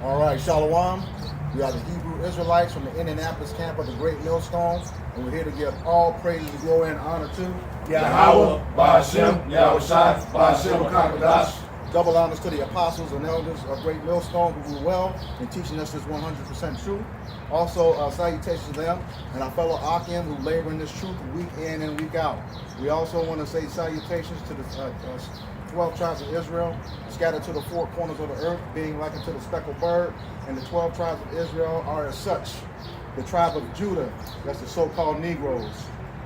All right, Shalom. We are the Hebrew Israelites from the Indianapolis camp of the Great Millstone, and we're here to give all praise and glory and honor to Yahweh, Ba'ashem, Yahushai, Ba'ashem, Kakadash. double honors to the apostles and elders of Great Millstone who do well in teaching us this 100% truth. Also, salutations to them and our fellow Akim who labor in this truth week in and week out. We also want to say salutations to the 12 tribes of Israel, scattered to the four corners of the earth, being likened to the speckled bird. And the 12 tribes of Israel are as such: the tribe of Judah, that's the so-called Negros;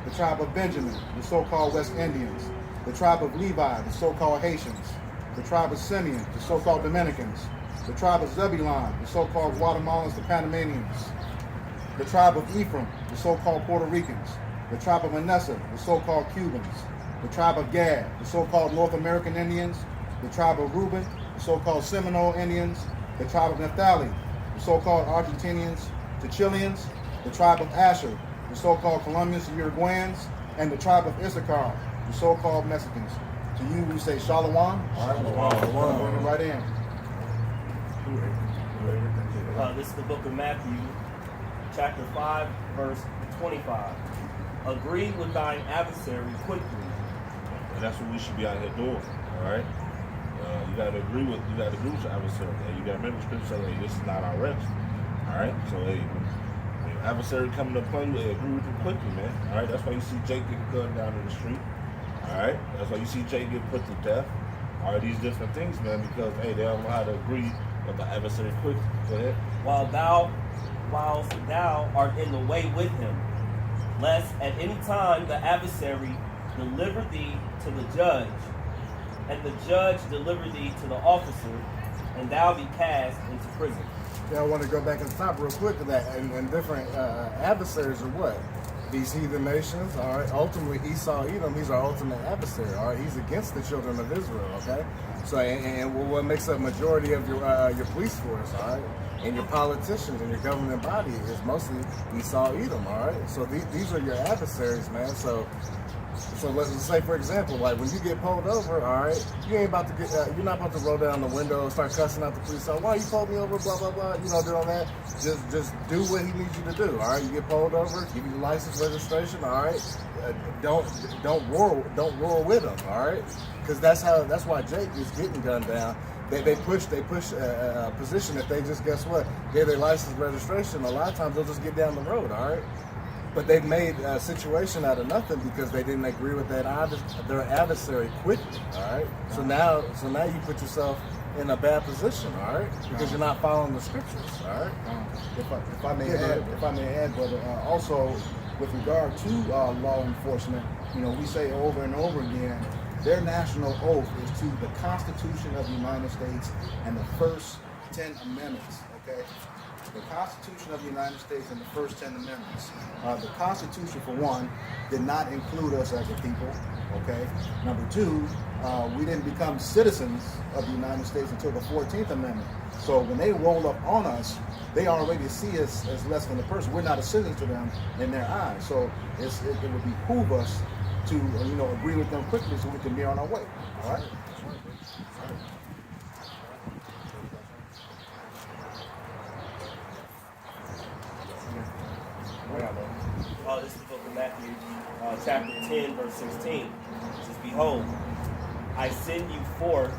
the tribe of Benjamin, the so-called West Indians; the tribe of Levi, the so-called Haitians; the tribe of Simeon, the so-called Dominicans; the tribe of ZEBULUN, the so-called Guatemalans, the Panamanians; the tribe of EPHRAIM, the so-called Puerto Ricans; the tribe of MANASSEH, the so-called Cubans; the tribe of Gad, the so-called North American Indians; the tribe of REUBEN, the so-called Seminole Indians; the tribe of NAPHTALI, the so-called Argentinians, the Chileans; the tribe of Asher, the so-called Colombians, the Uruguayans; and the tribe of ISSACHAR, the so-called Mexicans. To you, we say Shalom. All right, Shalom. Bring it right in. This is the book of Matthew, chapter 5, verse 25. Agree with thine adversary quickly. And that's what we should be out here doing, all right? You got to agree with your adversary. And you got to remember the scripture say, hey, this is not our rest, all right? So, hey, when your adversary coming to play, hey, agree with him quickly, man, all right? That's why you see Jake get gunned down in the street, all right? That's why you see Jake get put to death, all right? These different things, man, because, hey, they don't know how to agree with the adversary quickly. Go ahead. Whilst thou art in the way with him, lest at any time the adversary deliver thee to the judge, and the judge deliver thee to the officer, and thou be cast into prison. Yeah, I want to go back and stop real quick to that. And different adversaries are what? These heathen nations, all right? Ultimately, Esau, Edom, he's our ultimate adversary, all right? He's against the children of Israel, okay? So, and what makes up majority of your police force, all right? And your politicians and your government body is mostly Esau, Edom, all right? So these are your adversaries, man. So let's say, for example, like when you get pulled over, all right, you ain't about to get, you're not about to roll down the window and start cussing out the police. So, why you pulled me over? Blah blah blah. You know, doing that. Just do what he needs you to do. All right, you get pulled over, give you the license, registration. All right, don't roar with him. All right, because that's why Jake is getting gunned down. They push a position that they just, guess what, get their license, registration. A lot of times they'll just get down the road. All right. But they've made a situation out of nothing because they didn't agree with their adversary quickly, all right? So now you put yourself in a bad position, all right? Because you're not following the scriptures, all right? If I may add, brother, also with regard to law enforcement, you know, we say over and over again, their national oath is to the Constitution of the United States and the first 10 amendments, okay? The Constitution of the United States and the first 10 amendments. The Constitution, for one, did not include us as a people, okay? Number two, we didn't become citizens of the United States until the 14th Amendment. So when they roll up on us, they already see us as less than a person. We're not a citizen to them in their eyes. So it would behoove us to, you know, agree with them quickly so we can be on our way, all right? This is the book of Matthew, chapter 10, verse 16. It says, behold, I send you forth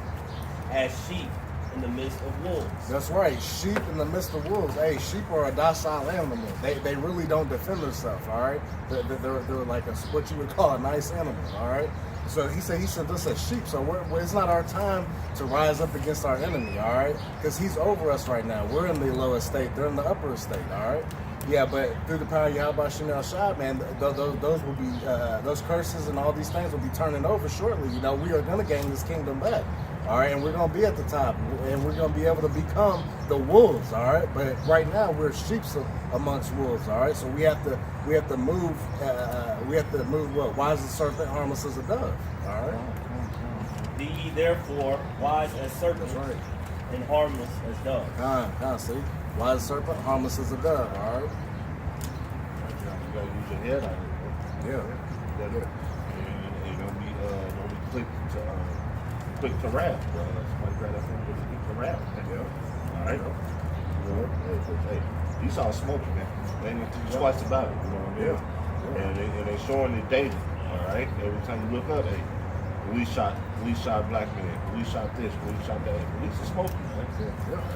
as sheep in the midst of wolves. That's right, sheep in the midst of wolves. Hey, sheep are a docile animal. They really don't defend themselves, all right? They're like what you would call a nice animal, all right? So he said he sent us as sheep, so it's not our time to rise up against our enemy, all right? Because he's over us right now. We're in the lower estate, they're in the upper estate, all right? Yeah, but through the power of Yahweh Shem Shai, man, those will be those curses and all these things will be turning over shortly. You know, we are going to gain this kingdom back, all right, and we're going to be at the top, and we're going to be able to become the wolves, all right. But right now we're sheep amongst wolves, all right. So we have to move. What? Wise as a serpent, harmless as a dove, all right. Be ye therefore wise as serpents, right, and harmless as doves. See. Wise as a serpent, harmless as a dove, all right? You gotta use your head out here, bro. Yeah. And don't be quick to wrath, bro. Somebody grab that phone with quick to wrath. Yeah. All right. Hey, Esau smoking, man. They ain't think twice about it. You know what I mean? And they showing it daily. All right. Every time you look up, hey, police shot black men. Police shot this. Police shot that. Police is smoking, man.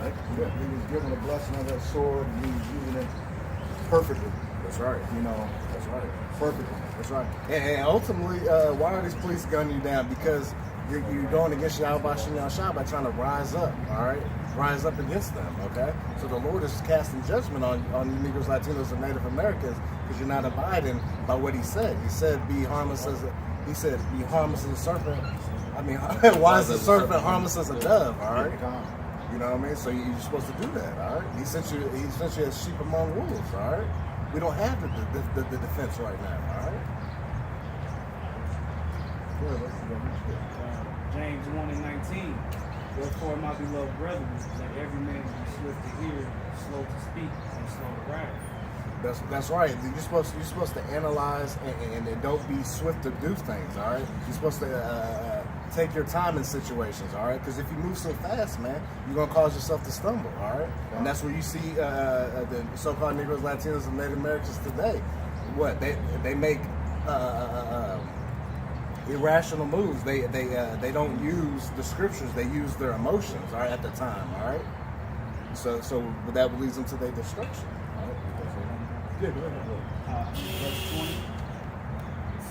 Right? He was given a blessing of that sword, and he was using it perfectly. That's right. You know, That's right. perfectly. That's right. And ultimately, why are these police gunning you down? Because you're going against Yahweh Shem Yahshua by trying to rise up, all right? Rise up against them, okay? So the Lord is casting judgment on you Negros, Latinos, and Native Americans because you're not abiding by what He said. He said, "Be harmless as a serpent." I mean, why is the serpent harmless as a dove? All right. You know what I mean? So you're supposed to do that, all right? He sent you as sheep among wolves, all right? We don't have the defense right now, all right? James 1:19. Therefore, my beloved brethren, let every man be swift to hear, slow to speak, and slow to wrath. That's right. You're supposed to analyze and don't be swift to do things, all right? You're supposed to take your time in situations, all right? Because if you move so fast, man, you're gonna cause yourself to stumble, all right? And that's where you see the so-called Negros, Latinos, and Native Americans today. What they make irrational moves. They don't use the scriptures. They use their emotions, all right, at the time, all right? So that leads them to their destruction. All right? Yeah, go ahead. Verse 20.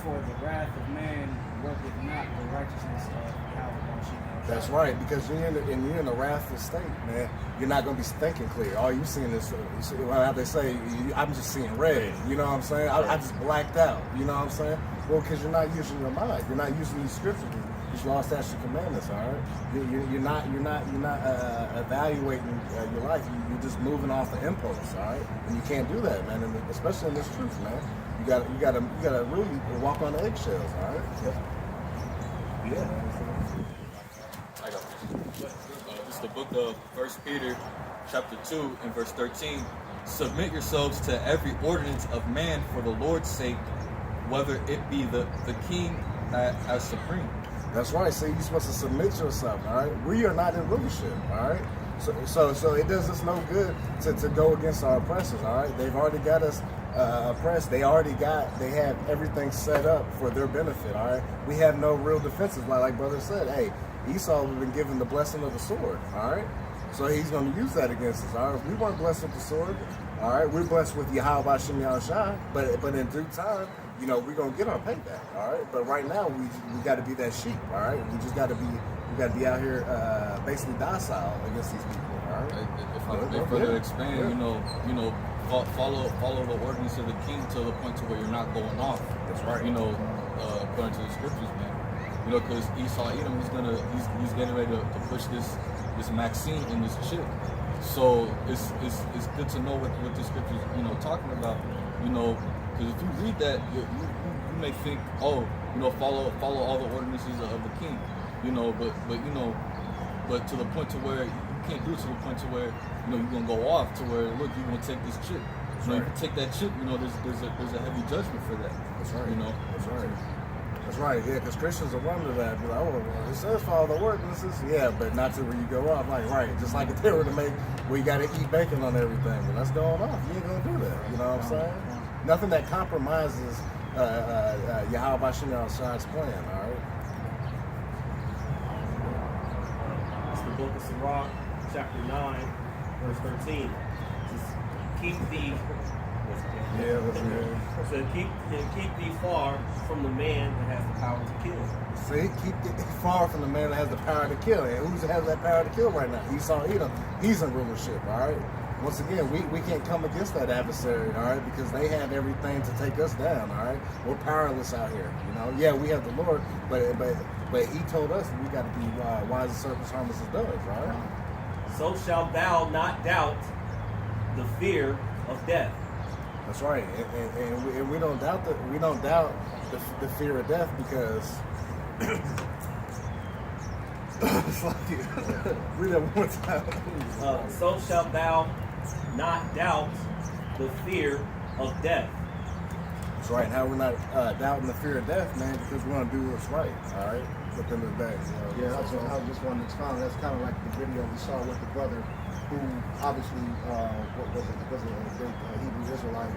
For the wrath of man worketh not the righteousness of Yahweh. That's right, because you're in a wrathful state, man. You're not going to be thinking clear. All you're seeing is, how they say, I'm just seeing red. You know what I'm saying? I just blacked out. You know what I'm saying? Well, because you're not using your mind. You're not using these scriptures. These law, statutes, commandments. All right. You're not evaluating your life. You're just moving off the impulse. All right. And you can't do that, man. And especially in this truth, man. You gotta really walk on eggshells. All right. Yeah. I got this. This is the book of 1 Peter, chapter 2, and verse 13. Submit yourselves to every ordinance of man for the Lord's sake, whether it be the king as supreme. That's right. So you're supposed to submit yourself. All right. We are not in rulership. All right. So it does us no good to go against our oppressors. All right. They've already got us oppressed. They have everything set up for their benefit. All right. We have no real defenses. Like brother said, hey, Esau has been given the blessing of the sword. All right. So he's going to use that against us. All right. We weren't blessed with the sword. All right. We're blessed with Yahweh Shem Yahshua. But in due time, you know, we're gonna get our payback. All right. But right now, we got to be that sheep. All right. We just got to be out here basically docile against these people. All right. If I may further expand, follow the ordinance of the king to the point to where you're not going off. That's right. According to the scriptures, man. Because Esau Edom, he's getting ready to push this Maxine in this chip. So it's good to know what the scriptures talking about. Because if you read that, you may think, follow all the ordinances of the king. But to the point to where you can't do it, to the point to where you're gonna go off to where look, you're gonna take this chip. Right. If you take that chip, there's a heavy judgment for that. That's right. That's right. That's right. Yeah, because Christians will wonder that. Be like, well, it says follow the ordinances. Yeah, but not to where you go off. Like, right. Just like if they were to make where you got to eat bacon on everything. Well, that's going off. You ain't gonna do that. You know what I'm saying? Nothing that compromises Yahweh Shem Yahshua's plan. All right. It's the book of Sirach, chapter 9, verse 13. Just keep thee. Yeah, that's good. So keep thee far from the man that has the power to kill. See, keep it far from the man that has the power to kill. And who has that power to kill right now? Esau Edom. He's in rulership. All right. Once again, we can't come against that adversary, all right, because they have everything to take us down, all right. We're powerless out here, Yeah, we have the Lord, but He told us we got to be wise as serpents, harmless as doves, right? So shalt thou not doubt the fear of death. That's right, and we don't doubt the fear of death because. Read that one more time. So shalt thou not doubt the fear of death. That's right. How we're not doubting the fear of death, man, because we want to do what's right. All right. At the end of the day. Yeah, that's what I just wanted to expound. That's kind of like the video we saw with the brother who obviously was a big Hebrew Israelite,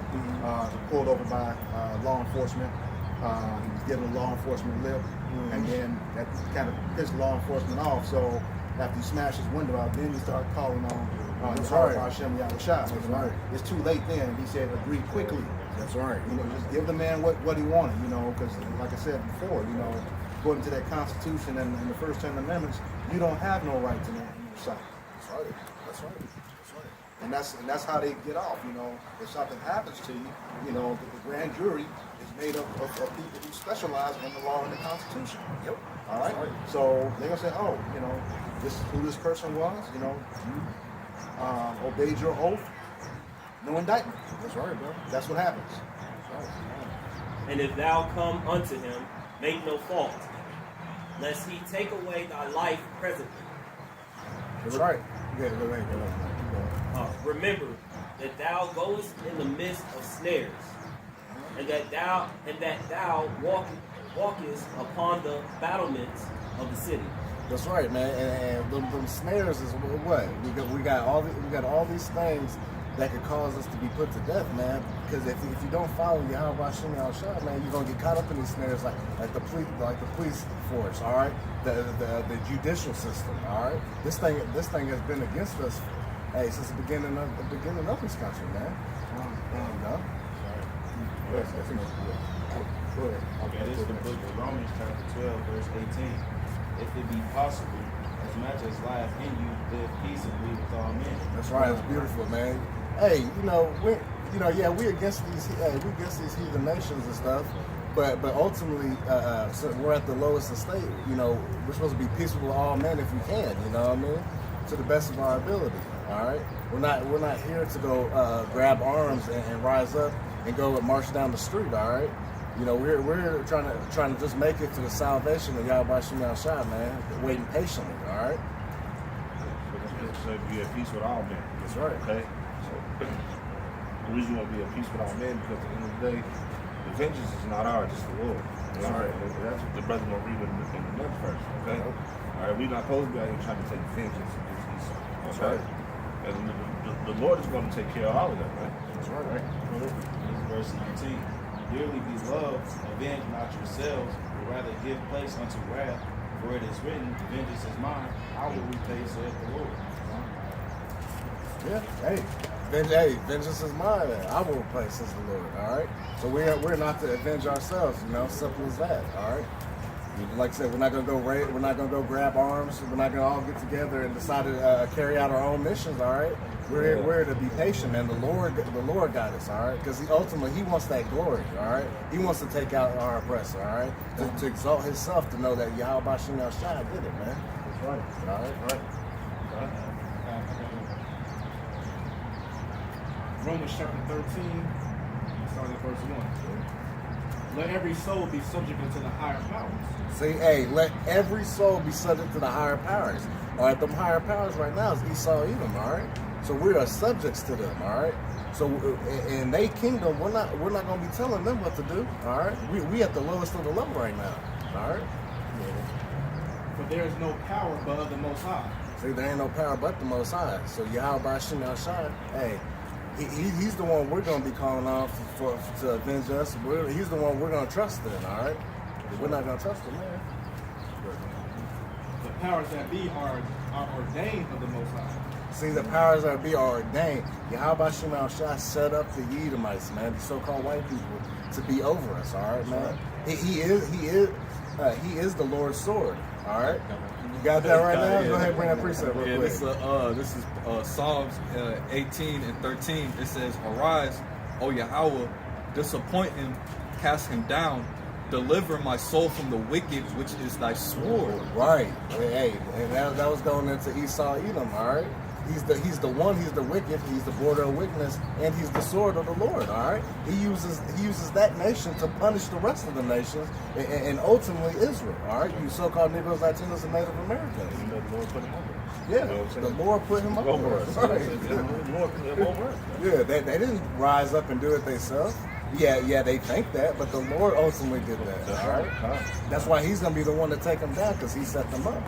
pulled over by law enforcement. He was given a law enforcement lip, and then that kind of pissed law enforcement off. So after he smashed his window out, then he started calling on Hashem Yahushua. That's right. It's too late then. He said, agree quickly. That's right. You know, just give the man what he wanted, you know, because like I said before, you know, according to that Constitution and the first 10 Amendments, you don't have no right to know your side. That's right. That's right. That's right. And that's how they get off, you know. If something happens to you, you know, the grand jury is made up of people who specialize in the law and the Constitution. Yep. All right? Right. So they're going to say, oh, you know, this is who this person was, you know, you obeyed your oath, no indictment. That's right, bro. That's what happens. That's right. And if thou come unto him, make no fault, lest he take away thy life presently. That's right. Yeah, go ahead. Remember that thou goest in the midst of snares, and that thou walkest upon the battlements of the city. That's right, man. And them snares is what we got all these things that could cause us to be put to death, man. Because if you don't follow Yahweh Shem Yahushua, man, you're gonna get caught up in these snares like the police force, all right, the judicial system, all right. This thing has been against us, hey, since the beginning of this country, man. You know? Go ahead. Okay, this is the book of Romans chapter 12, verse 18. If it be possible, as much as life in you, live peaceably with all men. That's right. It's beautiful, man. Hey, we against these heathen nations and stuff, but ultimately, so we're at the lowest estate. You know, we're supposed to be peaceable with all men if we can. You know what I mean? To the best of our ability. All right. We're not here to go grab arms and rise up and go and march down the street. All right. You know, we're trying to just make it to the salvation of Yahweh Shem Yahushua, man. Waiting patiently. All right. So be at peace with all men. That's right. Okay? So the reason we want to be at peace with all men because at the end of the day, the vengeance is not ours, it's the Lord. That's right. That's what the brother will read in the next verse. Okay? All right, we're not supposed to be out here trying to take vengeance against Esau. That's Okay? right. And the Lord is going to take care of all of that, man. That's right. This is verse 19. Dearly beloved, avenge not yourselves, but rather give place unto wrath, for it is written, vengeance is mine, I will repay, saith the Lord. Yeah, vengeance is mine. I will repay, says the Lord. All right. So we're not to avenge ourselves. You know, simple as that. All right. Like I said, we're not gonna go raid. We're not gonna go grab arms. We're not gonna all get together and decide to carry out our own missions. All right. We're to be patient, man. The Lord got us. All right. Because he wants that glory. All right. He wants to take out our oppressor. All right. To exalt Himself, to know that Yahweh Shem Yahushua did it, man. That's right. All right. Right. Romans chapter 13, starting at verse 1. Let every soul be subject unto the higher powers. See, hey, let every soul be subject to the higher powers. All right, them higher powers right now is Esau, Edom. All right, so we are subjects to them. All right, so in their kingdom, we're not going to be telling them what to do. All right, we at the lowest of the level right now. All right. For there is no power but of the Most High. See, there ain't no power but the Most High. So Yahweh Shem Yahushua, hey. He's the one we're going to be calling on to avenge us. He's the one we're going to trust in, all right? We're not going to trust him, man. The powers that be are ordained of the Most High. See, the powers that be are ordained. Yahweh Shem Yahushua set up the Edomites, man, the so-called white people, to be over us, all right, man? He is the Lord's sword, all right? You got that right now? Go ahead and bring that precept real quick. This is Psalms 18 and 13. It says, "Arise, O Yahweh, disappoint him, cast him down, deliver my soul from the wicked, which is thy sword." Right. Hey, and that was going into Esau, Edom, all right? He's the wicked, he's the border of wickedness, and he's the sword of the Lord, all right? He uses that nation to punish the rest of the nations, and ultimately Israel, all right? You so-called Negros, Latinos, and Native Americans. You know, the Lord put him over. Yeah, the Lord put him over us. Right. The Lord put him over us. Yeah, they didn't rise up and do it themselves. Yeah, they think that, but the Lord ultimately did that, That's all right? right. That's why He's going to be the one to take them down, because He set them up.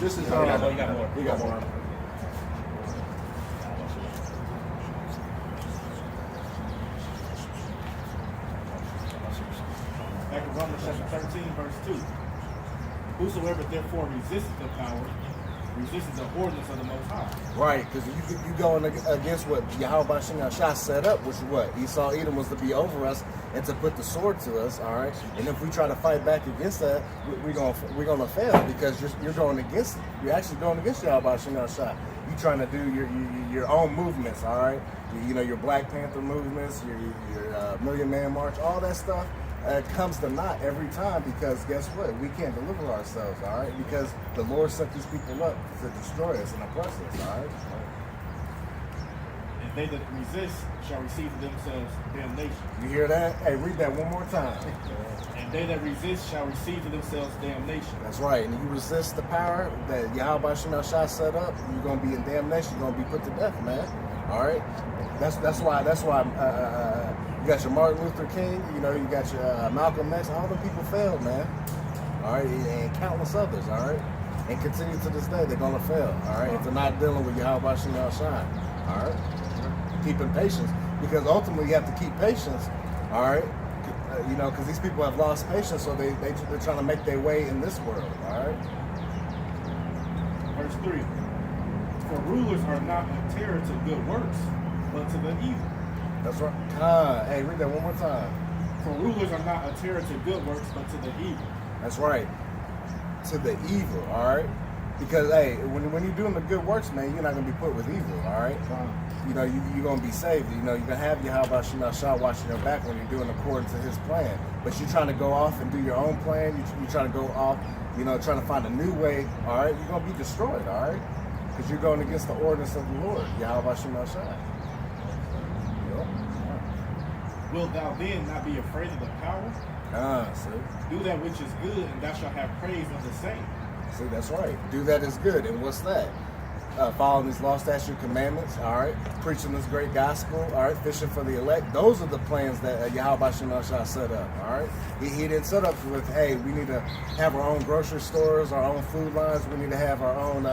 This is You got more. You got more. You got more. Back in Romans chapter 13, verse 2. Whosoever therefore resisteth the power, resisteth the ordinance of the Most High. Right, because you going against what Yahweh Shah set up, which is what Esau Edom was to be over us and to put the sword to us. All right, and if we try to fight back against that, we're gonna fail because you're going against it. You're actually going against Yahweh Shah. You trying to do your own movements. All right, you know, your Black Panther movements, your Million Man March, all that stuff. Comes to naught every time because guess what? We can't deliver ourselves, all right? Because the Lord set these people up to destroy us and oppress us, all right? And they that resist shall receive to themselves damnation. You hear that? Hey, read that one more time. And they that resist shall receive to themselves damnation. That's right. And you resist the power that Yahweh Shah set up, you're gonna be in damnation. You're gonna be put to death, man. All right. That's why. You got your Martin Luther King, you know, you got your Malcolm X, all the people failed, man. All right, and countless others, all right? And continue to this day, they're gonna fail, all right? If they're not dealing with Yahweh Shah, all right? Keeping patience, because ultimately you have to keep patience, all right? You know, because these people have lost patience, so they're trying to make their way in this world, all right? Verse 3. For rulers are not a terror to good works, but to the evil. That's right. Hey, read that one more time. For rulers are not a terror to good works, but to the evil. That's right. To the evil, all right? Because, hey, when you're doing the good works, man, you're not going to be put with evil, all right? You know, you're going to be saved. You know, you're going to have Yahweh Shah watching your back when you're doing according to his plan. But you're trying to go off and do your own plan. You're trying to go off, you know, trying to find a new way, all right? You're going to be destroyed, all right? Because you're going against the ordinance of the Lord, Yahweh Shah. Wilt thou then not be afraid of the power? See? Do that which is good, and thou shalt have praise of the same. See, that's right. Do that is good. And what's that? Following these law, statute, commandments, all right? Preaching this great gospel, all right? Fishing for the elect. Those are the plans that Yahweh Shah set up, all right? He didn't set up with, hey, we need to have our own grocery stores, our own food lines. We need to have our own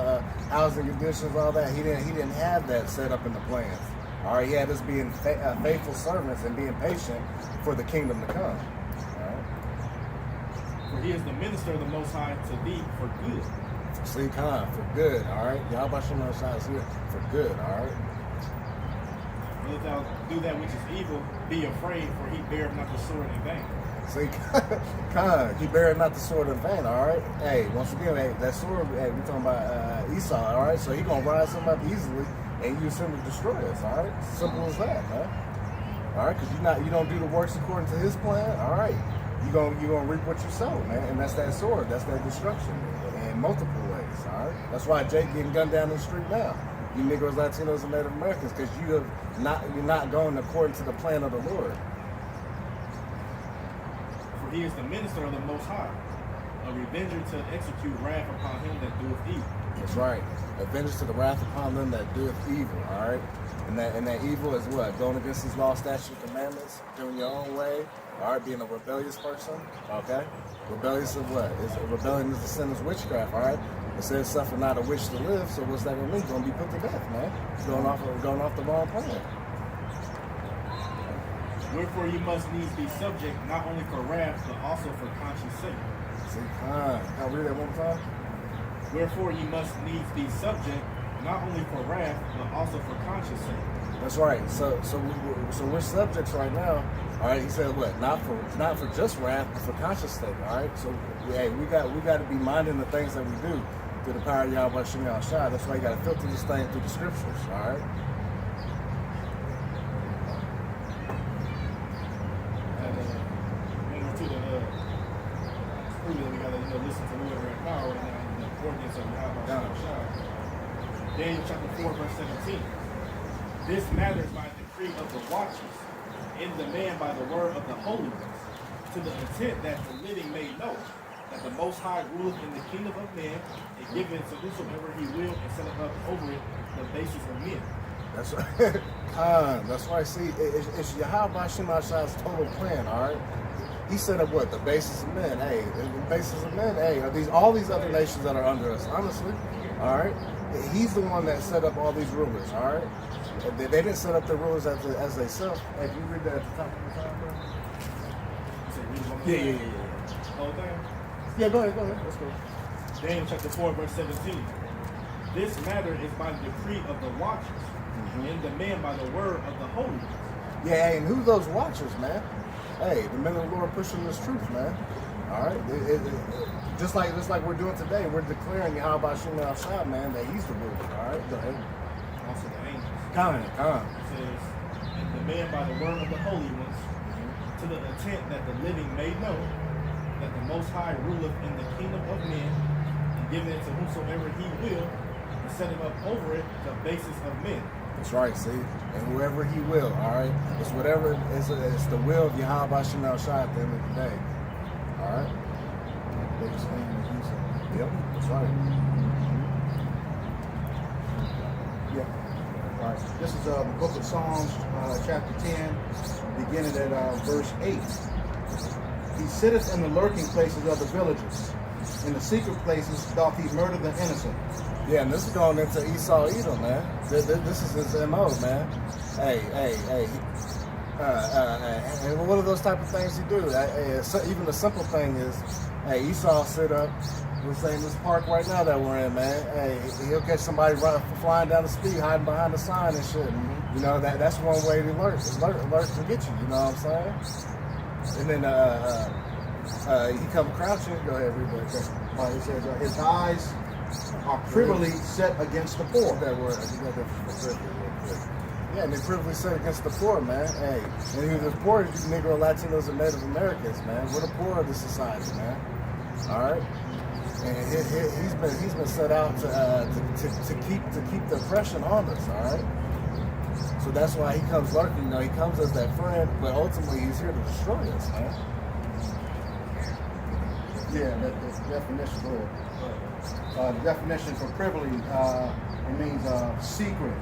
housing conditions, all that. He didn't have that set up in the plans. All right, he had us being faithful servants and being patient for the kingdom to come. All right? For he is the minister of the Most High to thee for good. See, for good, all right? Yahweh Shah is here for good, all right? Wilt thou do that which is evil, be afraid, for he beareth not the sword in vain. See, he beareth not the sword in vain, all right? Hey, once again, hey, that sword, hey, we're talking about Esau, all right? So he going to rise him up easily and use him to destroy us, all right? Simple as that, man. All right, because you don't do the works according to his plan, all right? You're gonna reap what you sow, man, and that's that sword, that's that destruction in multiple ways, all right? That's why Jake getting gunned down in the street now. You Negros, Latinos, and Native Americans, because you're not going according to the plan of the Lord. For he is the minister of the Most High, a revenger to execute wrath upon him that doeth evil. That's right. Avengers to the wrath upon them that doeth evil, all right? And that evil is what? Going against these law, statute, commandments, doing your own way, all right? Being a rebellious person, okay? Rebellious of what? Rebellion is the sin of witchcraft, all right? It says suffer not a witch to live, so what's that going to mean? Going to be put to death, man. Going off the wrong plan. Wherefore you must needs be subject, not only for wrath, but also for conscience sake. See, I'll read that one time. Wherefore you must needs be subject, not only for wrath, but also for conscience sake. That's right. So we're subjects right now. All right. He said what? Not for just wrath, but for conscience sake. All right. So hey, we got to be minding the things that we do through the power of Yahweh Shah. That's why you got to filter this thing through the scriptures. All right. And to the we got to listen to whoever in power and the ordinance of Yahweh Shah. Daniel chapter 4, verse 17. This matters by decree of the watchers, in demand by the word of the holy ones, to the intent that the living may know that the Most High ruleth in the kingdom of men, and giveth to whosoever he will, and setteth up over it the basis of men. That's right. That's right. See, it's Yahweh Shah's total plan, all right? he set up what? The basis of men. Hey, the basis of men, hey, are these all these other nations that are under us, honestly. All right? He's the one that set up all these rulers, all right? They didn't set up the rulers as they self. Hey, can you read that at the top of the time, bro? You said read it one more Yeah. time. Whole thing? Yeah, go ahead. Let's go. Daniel chapter 4, verse 17. This matter is by the decree of the watchers, and the man by the word of the holy ones. Yeah, hey, and who's those watchers, man? Hey, the men of the Lord pushing this truth, man. All right, just like we're doing today, we're declaring Yahweh Shem Shah, man, that He's the ruler. All right, go ahead. Also the angels. Come. It says, and the man by the word of the holy ones, to the intent that the living may know that the Most High ruleth in the kingdom of men, and giving it to whomsoever He will, and setting up over it the basis of men. That's right, see? And whoever He will, all right? It's whatever, it's the will of Yahweh Shem Shah at the end of the day. All right? Yep, that's right. Yeah. All right. This is the book of Psalms, chapter 10, beginning at verse 8. He sitteth in the lurking places of the villages. In the secret places doth he murder the innocent. Yeah, and this is going into Esau Edom, man. This is his MO, man. Hey. And one of those type of things he do. Even the simple thing is, hey, Esau sit up. We're saying this park right now that we're in, man. Hey, he'll catch somebody flying down the street, hiding behind the sign and shit. You know, that's one way to alert to get you. You know what I'm saying? And then he come crouching. Go ahead, read that. He says, his eyes are privily set against the poor. That word. I got that from the scripture real quick. Yeah, and they privileged set against the poor, man. Hey, and the poor, Negro, Latinos, and Native Americans, man. We're the poor of the society, man. All right, and he's been set out to keep the oppression on us. All right. So that's why he comes lurking. You know, he comes as that friend, but ultimately he's here to destroy us, man. Yeah, that's the definition for it. The definition for privily, it means secret,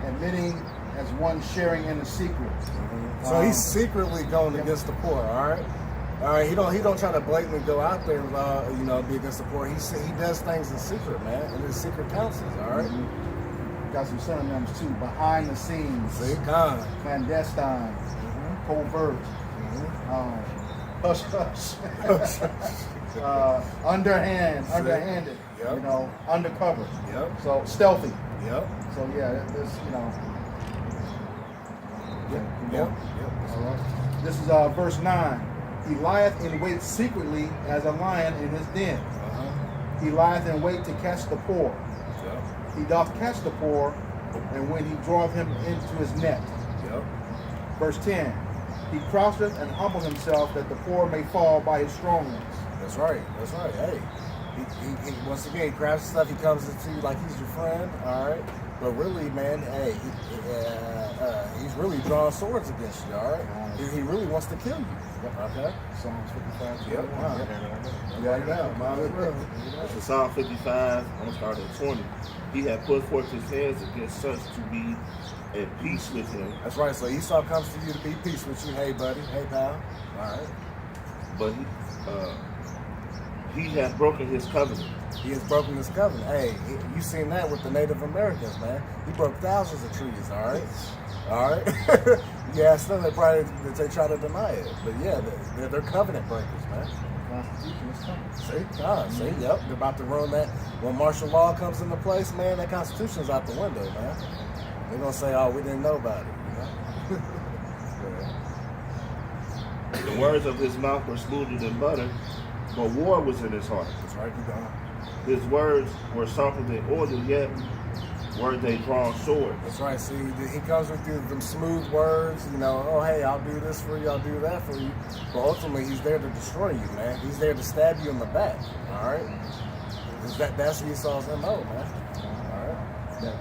admitting as one sharing in a secret. So he's secretly going against the poor. All right. He don't try to blatantly go out there, be against the poor. He does things in secret, man, in his secret councils. All right. Got some synonyms too. Behind the scenes, clandestine, covert, hush hush, underhanded, Yep. undercover. Yep. So stealthy. Yep. So yeah, this Yep. All right. This is verse 9. He lieth in wait secretly as a lion in his den. He lieth in wait to catch the poor. Yep. He doth catch the poor, and when he draweth him into his net. Yep. Verse 10. He croucheth and humbleth himself that the poor may fall by his strong ones. That's right. Hey, he once again, he grabs stuff. He comes into you like he's your friend. All right. But really, man, hey, he's really drawing swords against you. All right. He really wants to kill you. Okay. Psalms 55. Yep. So Psalm 55, I'm going to start at 20. He had put forth his hands against such to be at peace with him. That's right. So Esau comes to you to be peace with you. Hey, buddy. Hey, pal. All right. But he hath broken his covenant. He has broken his covenant. Hey, you seen that with the Native Americans, man. He broke thousands of trees. All right. All right. Yeah, still they try to deny it, but yeah, they're covenant breakers, man. Constitution is coming. See, yep, they're about to ruin that. When martial law comes into place, man, that Constitution's out the window, man. They're gonna say, "Oh, we didn't know about it," The words of his mouth were smoother than butter, but war was in his heart. That's right, keep going. His words were softer than oil, yet were they drawn swords. That's right. See, he comes with them smooth words, oh, hey, I'll do this for you, I'll do that for you. But ultimately, he's there to destroy you, man. He's there to stab you in the back, all right? That's Esau's MO, man. All right?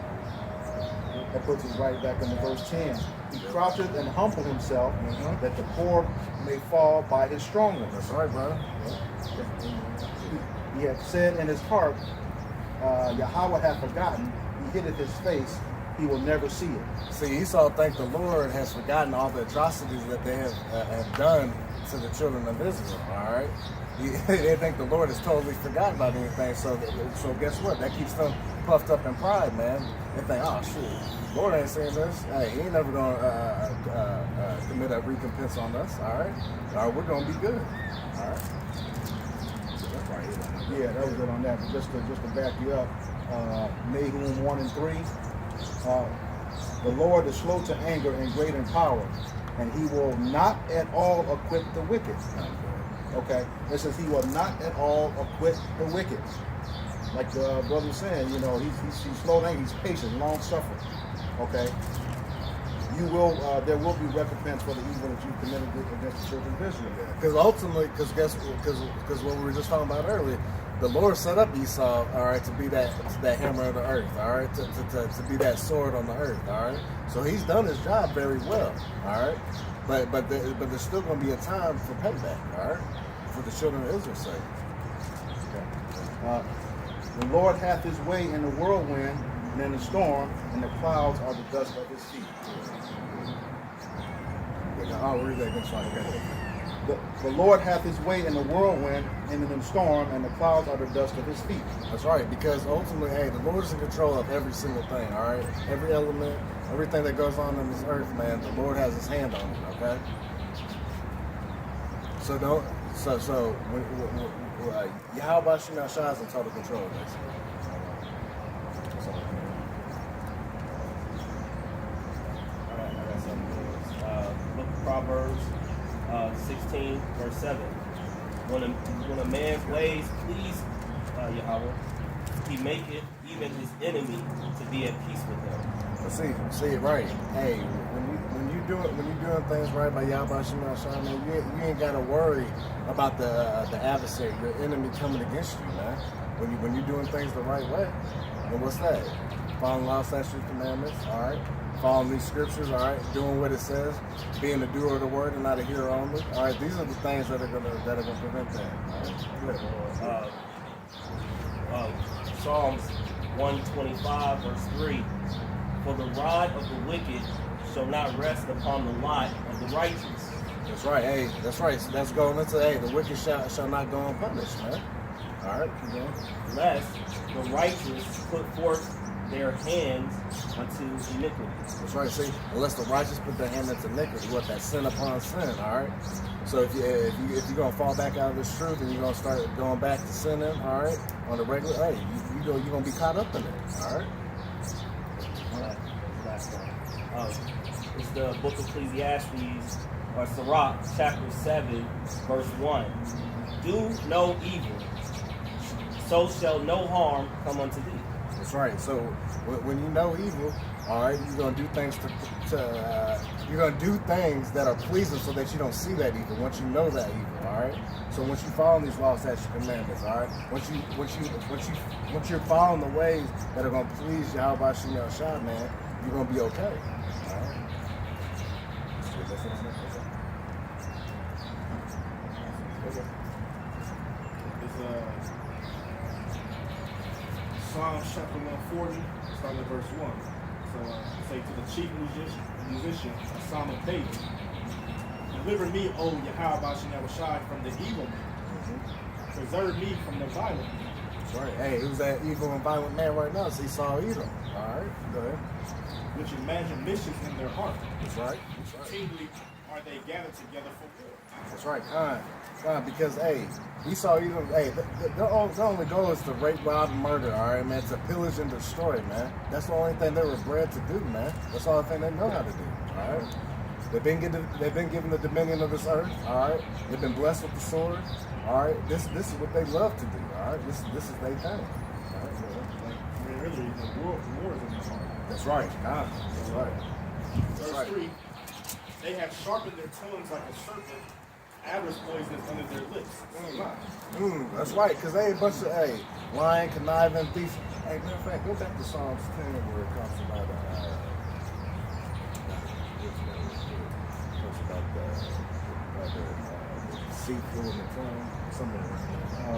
That puts us right back into verse 10. He croucheth and humbled himself that the poor may fall by his strong ones. That's right, brother. He had said in his heart, Yahweh hath forgotten. He hideth his face he will never see it. See, Esau think the Lord has forgotten all the atrocities that they have done to the children of Israel. All right, they think the Lord has totally forgotten about anything. So guess what? That keeps them puffed up in pride, man. They think, oh shoot, Lord ain't saying this. Hey, he ain't never gonna commit a recompense on us. All right, we're gonna be good. All right. Yeah, that was good on that. But just to back you up, Nahum 1 and 3. The Lord is slow to anger and great in power, and he will not at all acquit the wicked. Okay, it says he will not at all acquit the wicked. Like the brother was saying, you know, he's slow to anger, he's patient, long suffering. Okay, you will there will be recompense for the evil that you committed against the children of Israel. Because ultimately, because what we were just talking about earlier, the Lord set up Esau, all right, to be that hammer of the earth, all right, to be that sword on the earth, all right. So he's done his job very well, all right. But there's still going to be a time for payback, all right, for the children of Israel's sake. Okay. The Lord hath his way in the whirlwind and in the storm, and the clouds are the dust of his feet. I'll read that again so I can get it. The Lord hath his way in the whirlwind and in the storm, and the clouds are the dust of his feet. That's right, because ultimately, hey, the Lord is in control of every single thing, all right? Every element, everything that goes on in this earth, man, the Lord has his hand on it, okay? So Yahweh Shah is in total control of this. Book of Proverbs 16, verse 7. When a man's ways please Yahweh, he maketh even his enemy to be at peace with him. But see it right. Hey, when you doing things right by Yahweh Shah, man, you ain't gotta worry about the adversary, your enemy coming against you, man. When you're doing things the right way. And what's that? Following law, statutes, commandments, all right? Following these scriptures, all right, doing what it says, being a doer of the word and not a hearer only. All right, these are the things that are gonna prevent that. All right? Psalms 125, verse 3. For the rod of the wicked shall not rest upon the lot of the righteous. That's right. Hey, that's right. So that's going into the wicked shall not go unpunished, man. All right, keep going. Lest the righteous put forth their hands unto iniquity. That's right. See, unless the righteous put their hand into iniquity, what, that sin upon sin. All right. So if you're gonna fall back out of this truth and you're gonna start going back to sinning, all right, on the regular, hey, you're gonna be caught up in it. All right. Last one. It's the book of Ecclesiastes, or Sirach, chapter 7, verse 1. Do no evil, so shall no harm come unto thee. That's right. So when you know evil, all right, you're gonna do things you're gonna do things that are pleasing, so that you don't see that evil. Once you know that evil, all right. So once you follow these laws, statutes, commandments, all right. Once you're following the ways that are gonna please Yahweh Shah, man, you're gonna be okay. All right. Psalms chapter 140, starting at verse 1. So say to the chief musician, a psalm of David. Deliver me, O Yahweh Shai, from the evil man. Preserve me from the violent man. That's right. Hey, who's that evil and violent man right now? So Esau Edom. All right, go ahead. Which imagine mischief in their heart. That's right. That's right. Continually are they gathered together for war. That's right. Because hey, Esau Edom. Hey, their only goal is to rape, rob, and murder. All right, man. To pillage and destroy, man. That's the only thing they were bred to do, man. That's the only thing they know how to do. All right. They've been given the dominion of this earth. All right. They've been blessed with the sword. All right. This is what they love to do. All right. This is their thing. All right. Like earlier, the war is in their heart. That's right. That's right. Verse 3. They have sharpened their tongues like a serpent. Adder's poison is under their lips. That's right, because they a bunch of lying, conniving, thief. Hey, matter of fact, go back to Psalms 10 where it talks about the deceitful and the tongue, somewhere around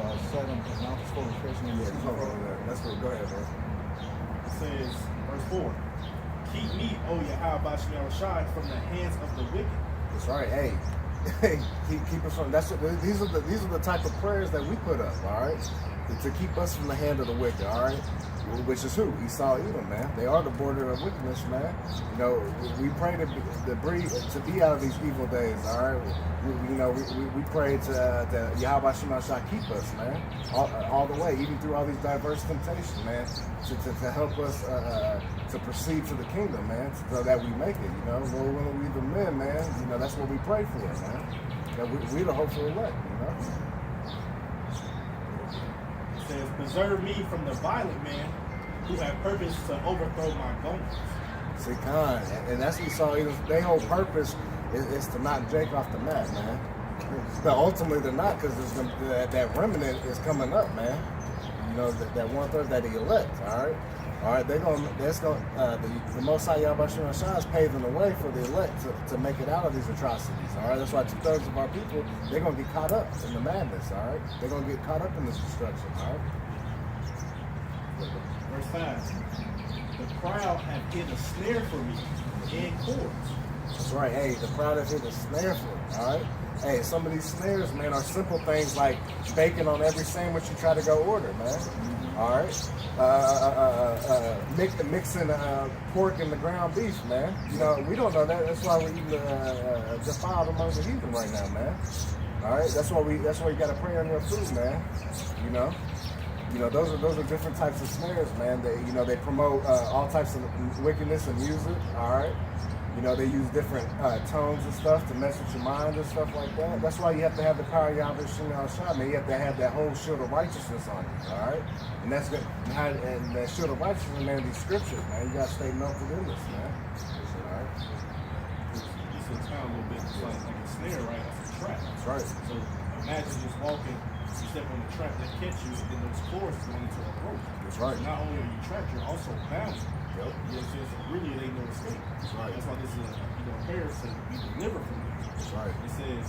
there. 7, not the spoken Christian. Yeah, that's what. Go ahead, bro. It says, verse 4. Keep me, O Yahweh Shai, from the hands of the wicked. That's right. Hey, keep us from. These are the type of prayers that we put up. All right, to keep us from the hand of the wicked. All right, which is who? Esau, Edom, man. They are the border of wickedness, man. You know, we pray to be out of these evil days. All right, we pray to Yahweh Shai keep us, man, all the way, even through all these diverse temptations, man, to help us to proceed to the kingdom, man, so that we make it. You know, Lord willing, we the men, man. You know, that's what we pray for, man. That we the hopeful elect. You know. It says, preserve me from the violent man who have purpose to overthrow my goings. See, Khan, and that's Esau. Their whole purpose is to knock Jake off the mat, man. But ultimately, they're not, because that remnant is coming up, man. You know, that 1/3 that he elect. All right. The Most High Yahweh Shai is paving the way for the elect to make it out of these atrocities. All right, that's why 2/3 of our people, they're gonna get caught up in the madness. All right, they're gonna get caught up in this destruction. All right. Verse 5. The crowd have hid a snare for me in cords. That's right. Hey, the crowd have hit a snare for it. All right. Hey, some of these snares, man, are simple things like bacon on every sandwich you try to go order, man. All right. Mixing pork and the ground beef, man. You know, we don't know that. That's why we're eating defiled among the heathen right now, man. All right. That's why you got to pray on your food, man. You know, those are different types of snares, man. They promote all types of wickedness and music. All right. You know, they use different tones and stuff to mess with your mind and stuff like that. That's why you have to have the power of Yahweh Shai, man. You have to have that whole shield of righteousness on you, all right? And that's good. And that shield of righteousness, man, these scriptures, man. You got to stay melted in this, man. All right? This will sound a little bit like a snare, right? That's a trap. That's right. So imagine just walking, you step on the trap that catch you, and then those cords going into a rope. That's right. So not only are you trapped, you're also bound. Yep. Really, it ain't no escape. That's right. That's why this is a imperative to be delivered from this. That's right. It says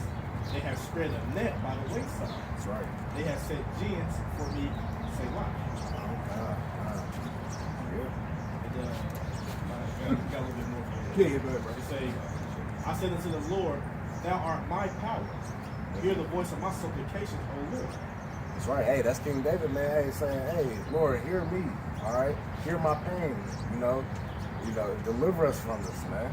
they have spread a net by the wayside. That's right. They have set gins for me to say why. Oh, God. Yeah. And got a little bit more for you. Yeah, go ahead, bro. It say, I said unto the Lord, thou art my power. Hear the voice of my supplications, O Lord. That's right. Hey, that's King David, man. Hey, saying, hey, Lord, hear me. All right, hear my pain. You know, deliver us from this, man.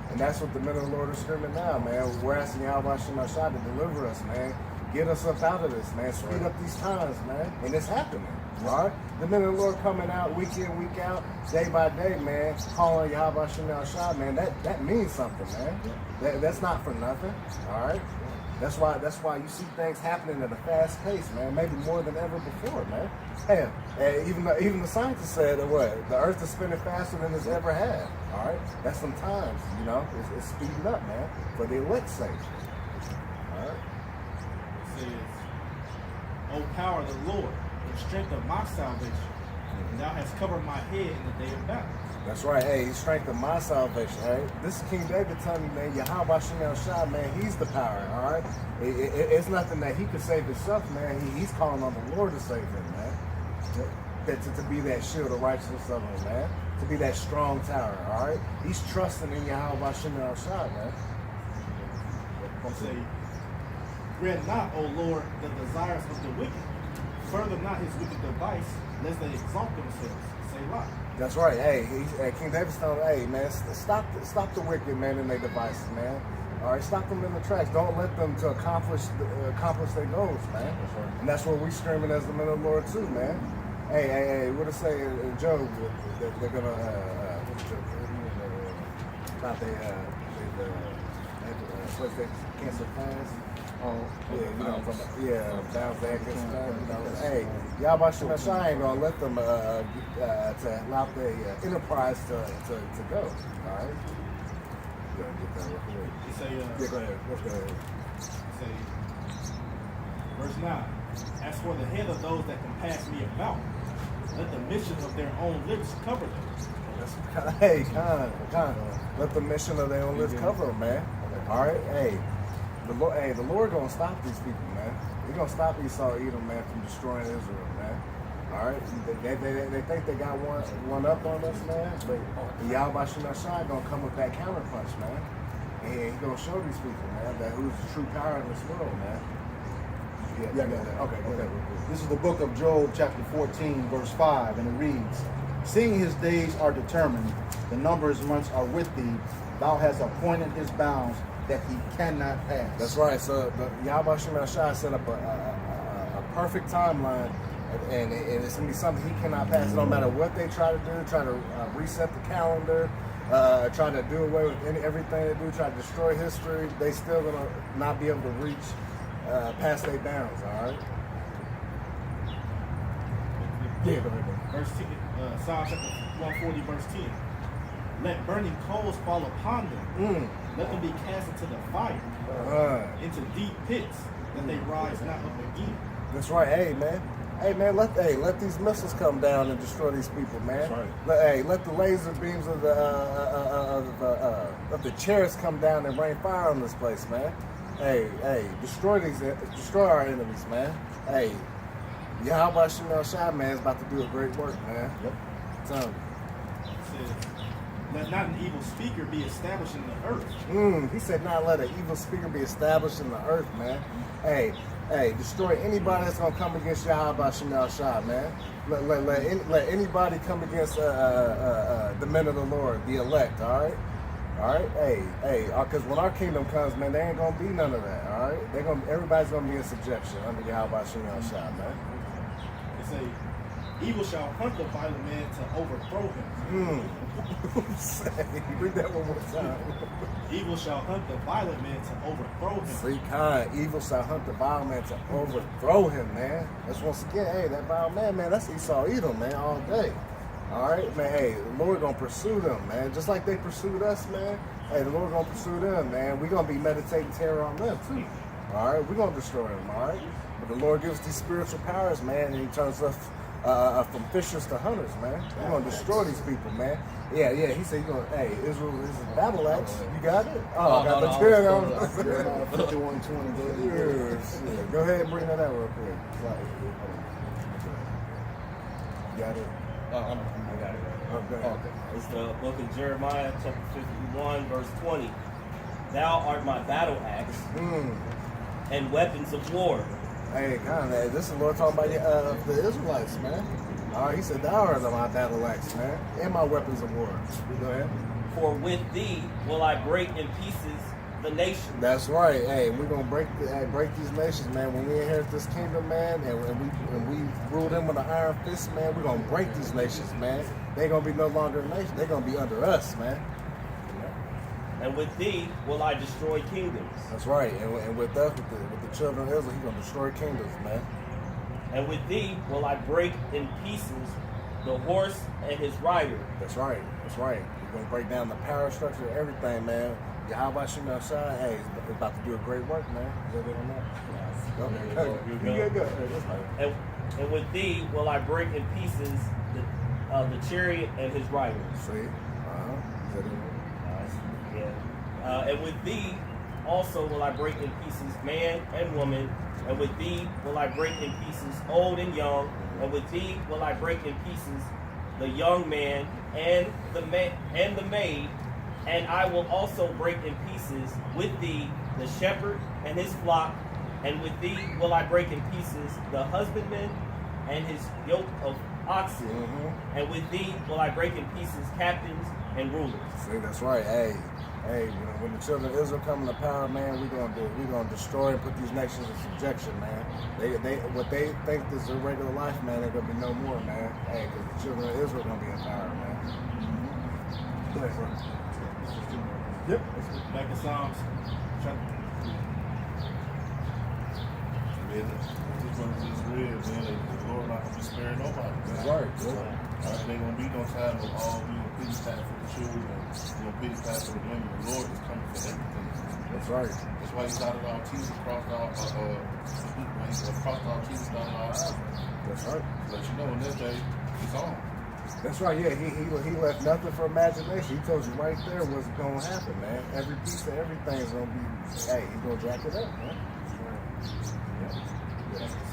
And that's what the men of the Lord are screaming now, man. We're asking Yahweh Shai to deliver us, man. Get us up out of this, man. Speed up these times, man. And it's happening. All right, the men of the Lord coming out week in, week out, day by day, man. Calling Yahweh Shai, man. That means something, man. That's not for nothing. All right. That's why you see things happening at a fast pace, man. Maybe more than ever before, man. Hey, even the scientists said that the Earth is spinning faster than it's ever had. All right, that's some times, you know, it's speeding up, man, for the elect's sake. All right. It says, O power of the Lord, the strength of my salvation, and thou hast covered my head in the day of battle. That's right. Hey, he strengthened my salvation. Right? This is King David telling me, man, Yahweh Shai, man, he's the power. All right. It's nothing that he could save himself, man. He's calling on the Lord to save him, man. To be that shield of righteousness of him, man. To be that strong tower. All right. He's trusting in Yahweh Shai, man. Say, grant not, O Lord, the desires of the wicked. Further not his wicked device, lest they exalt themselves. Say lie. That's right. Hey, King David's telling, hey, man, stop the wicked, man, in their devices, man. All right, stop them in the tracks. Don't let them to accomplish their goals, man. That's right. And that's what we screaming as the men of the Lord too, man. Hey, what to say in Job? They're gonna they cancel fast. Oh, yeah, bounce that good stuff. You know, hey, Yahweh Shai ain't gonna let them to allow the enterprise to go. All right. Go ahead and get that real quick. It say, Yeah, go ahead. Let's go ahead. say, verse 9. As for the head of those that compass me about, let the mission of their own lips cover them. Hey, kind. Let the mission of their own lips cover them, man. All right, hey. The Lord gonna stop these people, man. He's gonna stop Esau, Edom, man, from destroying Israel, man. All right, they think they got one up on us, man. But Yahweh Shai gonna come with that counter punch, man. And he gonna show these people, man, that who's the true power in this world, man. Yeah, Okay, go ahead. This is the book of Job, chapter 14, verse 5, and it reads, "Seeing his days are determined, the number of his months are with thee, thou hast appointed his bounds that he cannot pass." That's right. So Yahweh Shai set up a perfect timeline, and it's gonna be something he cannot pass. No matter what they try to do, try to reset the calendar, try to do away with everything they do, try to destroy history, they still gonna not be able to reach past their bounds. All right. Yeah, go ahead. Verse 10, Psalm chapter 140, verse 10. Let burning coals fall upon them. Let them be cast into the fire, into deep pits, that they rise not up again. That's right. Hey, man, let these missiles come down and destroy these people, man. That's right. Let the laser beams of the chariots come down and rain fire on this place, man. Hey, destroy our enemies, man. Hey, Yahweh Shai, man, is about to do a great work, man. Yep. Tell me. It says, let not an evil speaker be established in the earth. He said, not let an evil speaker be established in the earth, man. Hey, destroy anybody that's gonna come against Yahweh Shai, man. Let anybody come against the men of the Lord, the elect. All right. Hey. Because when our kingdom comes, man, there ain't gonna be none of that. All right. Everybody's gonna be in subjection under Yahweh Shai, man. It say, evil shall hunt the violent man to overthrow him. Read that one more time. Evil shall hunt the violent man to overthrow him. See, kind. Evil shall hunt the violent man to overthrow him, man. That's once again, hey, that violent man, that's Esau Edom, man, all day. All right, man. Hey, the Lord gonna pursue them, man. Just like they pursued us, man. Hey, the Lord gonna pursue them, man. We gonna be meditating terror on them too. All right, we gonna destroy them. All right, but the Lord gives us these spiritual powers, man, and He turns us from fishers to hunters, man. We're gonna destroy these people, man. Yeah. He said, "You gonna, hey, Israel, this is a battle axe. You got it? Oh, I got the ten on." 51:20. Go ahead and bring that out real quick. You got it. I got it. Okay. It's the book of Jeremiah, chapter 51, verse 20. Thou art my battle axe and weapons of war. Hey, kind of. This is the Lord talking about the Israelites, man. All right, He said, "Thou art my battle axe, man, and my weapons of war." Go ahead. For with thee will I break in pieces the nation. That's right. Hey, we're gonna break these nations, man. When we inherit this kingdom, man, and we rule them with an iron fist, man, we're gonna break these nations, man. They're gonna be no longer a nation. They're gonna be under us, man. And with thee will I destroy kingdoms. That's right. And with us, with the children of Israel, He's gonna destroy kingdoms, man. And with thee will I break in pieces the horse and his rider. That's right. We're gonna break down the power structure of everything, man. Yahweh Shai, hey, is about to do a great work, man. Is that it on that? Okay. Go. And with thee will I break in pieces the chariot and his rider. See? Is that it? And with thee also will I break in pieces man and woman, and with thee will I break in pieces old and young, and with thee will I break in pieces the young man and the maid, and I will also break in pieces with thee the shepherd and his flock, and with thee will I break in pieces the husbandman and his yoke of oxen, and with thee will I break in pieces captains and rulers. See, that's right. Hey, when the children of Israel come into power, man, we're gonna destroy and put these nations in subjection, man. What they think is their regular life, man, they're gonna be no more, man. Hey, because the children of Israel are gonna be in power, man. Go ahead, bro. Yep. Back in Psalms. This one just read, man. The Lord not gonna be sparing nobody. That's right. There ain't gonna be no time of all we gonna pity pat for the children, we gonna pity pat for the women. The Lord is coming for everything. That's right. That's why He dotted our T's and crossed our T's and dotted our I's. That's right. Let you know, in that day, it's on. That's right. Yeah, he left nothing for imagination. He told you right there what's gonna happen, man. Every piece of everything's gonna be. Hey, he's gonna jack it up, man.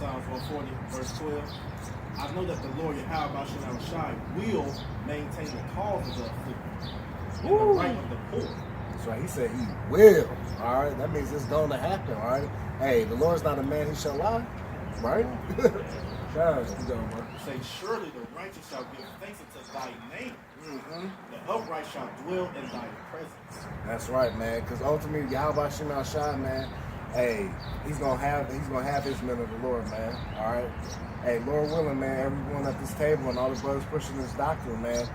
Psalms 140, verse 12. I know that the Lord Yahweh Shai will maintain the cause of the afflicted and the right of the poor. That's right. He said he will. All right. That means it's going to happen. All right. Hey, the Lord's not a man; he shall lie. Right? Guys, keep going, bro. Say, surely the righteous shall give thanks unto thy name. The upright shall dwell in thy presence. That's right, man. Because ultimately, Yahweh Shema Shai, man. Hey, he's gonna have his men of the Lord, man. All right. Hey, Lord willing, man. Everyone at this table and all the brothers pushing this doctrine, man,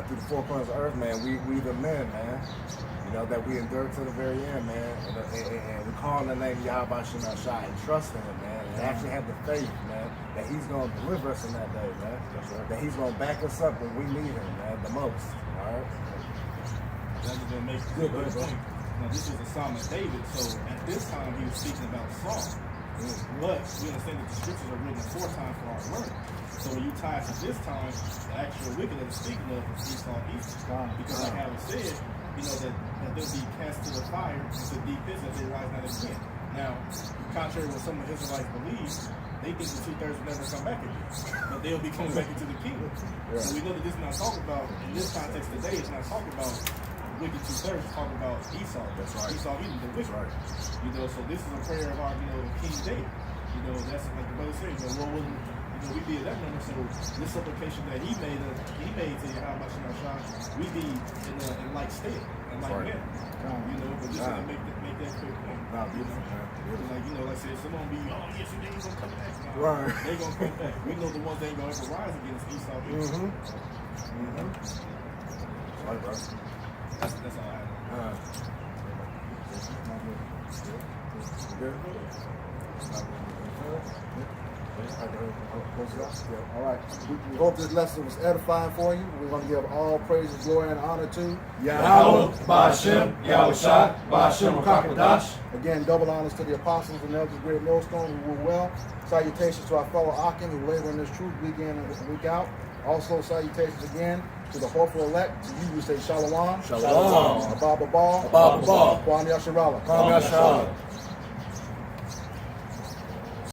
through the four corners of earth, man. We the men, man. You know that we endure to the very end, man. And we call on the name Yahweh Shema Shai and trust in him, man. And actually have the faith, man, that he's gonna deliver us in that day, man. That's right. That he's gonna back us up when we need him, man, the most. All right. That's going to make a good point. Now, this is a Psalm of David, so at this time he was speaking about Saul. But we understand that the scriptures are written aforetime for our learning. So when you tie it to this time, the actual wicked that is speaking of is Esau, Esau. Because like Alan said, you know, that they'll be cast to the fire into deep pits that they rise not again. Now, contrary to what some of the Israelites believe, they think the 2/3 will never come back again. But they'll be coming back into the kingdom. Yeah. So we know that this is not talking about, in this context today, it's not talking about wicked 2/3, it's talking about Esau. That's right. Esau eating the wicked. Right. You know, so this is a prayer of our, you know, King David. You know, that's like the brother said, you know, Lord willing, you know, we be at that number. So this supplication that he made to Yahweh Shema Shai, we be in like state, in like manner. You know, but just to make that clear point. Beautiful, man. Like, you know, like I said, someone be, oh, yes, you ain't gonna come back. No, right. They gonna come back. We know the ones that ain't gonna ever rise against Esau. Right, bro. That's all I have. Good? All right. We hope this lesson was edifying for you. We're going to give all praises, glory, and honor to Yahweh, Ba'ashem, Yahushua, Ba'ashem, Kakadash. Again, double honors to the apostles and elders, great millstone who rule well. Salutations to our fellow Akim who labor in this truth week in and week out. Also, salutations again to the hopeful elect. To you, we say Shalom. Shalom. Abba Ball. Abba Ball. Kwam Yasharala. Kwam Yasharala.